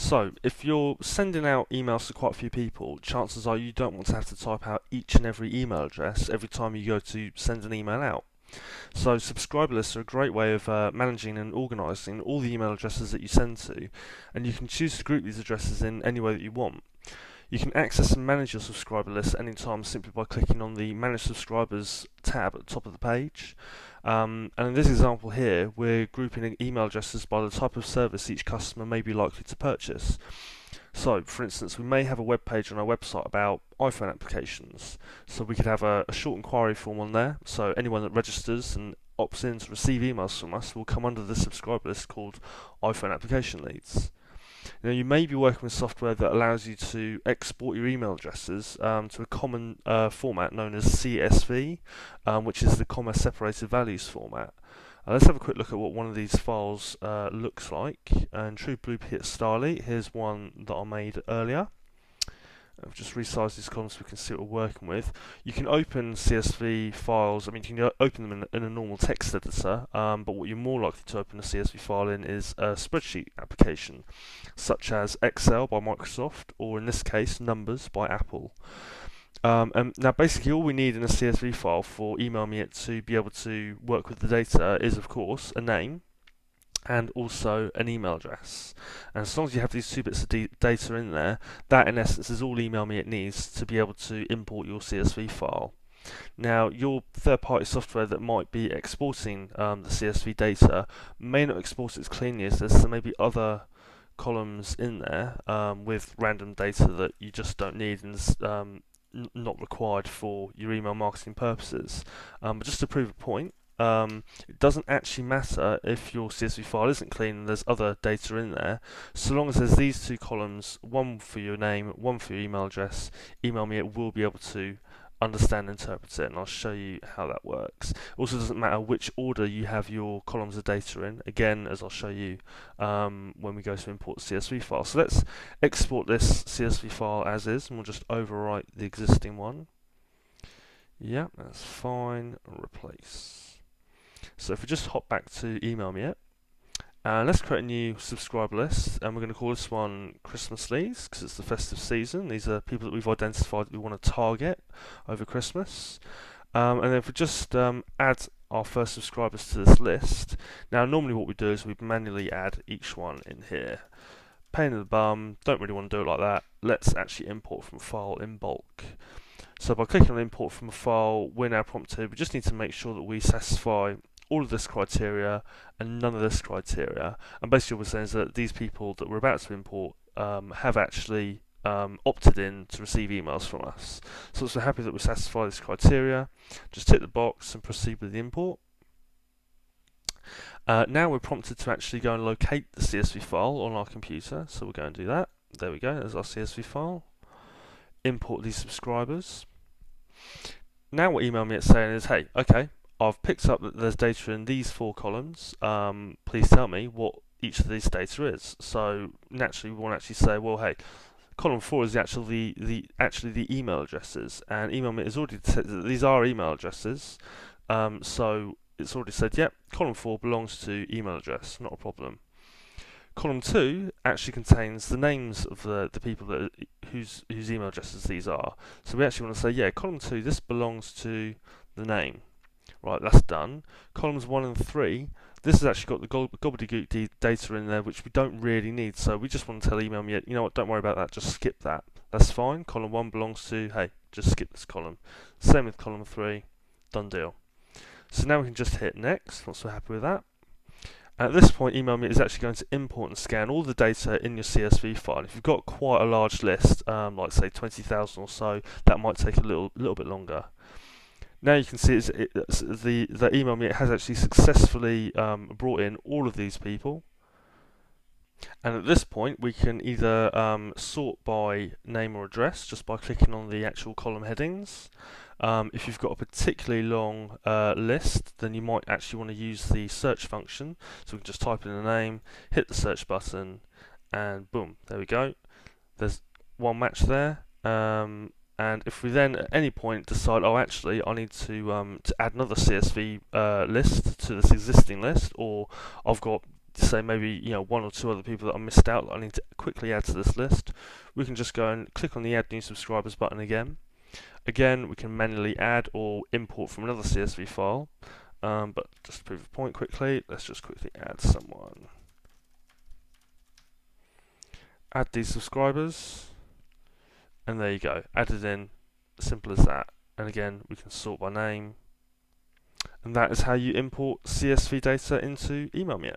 So, if you're sending out emails to quite a few people, chances are you don't want to have to type out each and every email address every time you go to send an email out. So, subscriber lists are a great way of managing and organising all the email addresses that you send to, and you can choose to group these addresses in any way that you want. You can access and manage your subscriber list anytime simply by clicking on the Manage Subscribers tab at the top of the page. And in this example here, we're grouping email addresses by the type of service each customer may be likely to purchase. So, for instance, we may have a web page on our website about iPhone applications. So we could have a short inquiry form on there. So anyone that registers and opts in to receive emails from us will come under this subscriber list called iPhone application leads. Now, you may be working with software that allows you to export your email addresses to a common format known as CSV, which is the comma separated values format. Let's have a quick look at what one of these files looks like. And True Blue Pit Styly, here's one that I made earlier. I've just resized these columns so we can see what we're working with. You can open CSV files, you can open them in a normal text editor, but what you're more likely to open a CSV file in is a spreadsheet application, such as Excel by Microsoft, or in this case, Numbers by Apple. And now basically all we need in a CSV file for Email Me It to be able to work with the data is, of course, a name, and also an email address. And as long as you have these two bits of data in there, that in essence is all Email Me It needs to be able to import your CSV file. Now, your third-party software that might be exporting the CSV data may not export it as cleanly as this. There may be other columns in there with random data that you just don't need and is not required for your email marketing purposes. But just to prove a point, it doesn't actually matter if your CSV file isn't clean and there's other data in there, so long as there's these two columns, one for your name, one for your email address. Email Me It will be able to understand and interpret it, and I'll show you how that works. It also doesn't matter which order you have your columns of data in, again, as I'll show you when we go to import the CSV file. So let's export this CSV file as is, and we'll just overwrite the existing one. Yeah, that's fine. Replace. So if we just hop back to Email Me It, let's create a new subscriber list, and we're going to call this one Christmas Leads because it's the festive season. These are people that we've identified that we want to target over Christmas. And then if we just add our first subscribers to this list, now normally what we do is we manually add each one in here. Pain in the bum, don't really want to do it like that. Let's actually import from file in bulk. So by clicking on import from a file, we're now prompted. We just need to make sure that we satisfy all of this criteria and none of this criteria. And basically what we're saying is that these people that we're about to import have actually opted in to receive emails from us. So once we're happy that we satisfy this criteria, just tick the box and proceed with the import. Now we're prompted to actually go and locate the CSV file on our computer, so we'll go and do that. There we go, there's our CSV file. Import these subscribers. Now what Email Me It's saying is, hey, okay, I've picked up that there's data in these four columns. Please tell me what each of these data is. So naturally, we want to actually say, well, hey, column 4 is actually the email addresses, and Email Me has already said that these are email addresses. So it's already said, yep, column 4 belongs to email address, not a problem. Column 2 actually contains the names of the people that whose email addresses these are. So we actually want to say, yeah, column 2, this belongs to the name. Right, that's done. Columns 1 and 3, this has actually got the gobbledygook data in there, which we don't really need. So we just want to tell Email Me, you know what, don't worry about that, just skip that. That's fine. Column 1 belongs to, hey, just skip this column. Same with column 3, done deal. So now we can just hit next once we're happy with that. And at this point, Email Me is actually going to import and scan all the data in your CSV file. If you've got quite a large list, like say 20,000 or so, that might take a little bit longer. Now you can see the Email Me has actually successfully brought in all of these people. And at this point, we can either sort by name or address just by clicking on the actual column headings. If you've got a particularly long list, then you might actually want to use the search function. So we can just type in the name, hit the search button, and boom, there we go. There's one match there. And if we then at any point decide, oh, actually, I need to add another CSV list to this existing list, or I've got say maybe one or two other people that I missed out that I need to quickly add to this list, we can just go and click on the Add New Subscribers button again. Again, we can manually add or import from another CSV file, but just to prove a point quickly, let's just quickly add someone. Add these subscribers, and there you go, added in, simple as that. And again, we can sort by name, and that is how you import CSV data into EmailMe.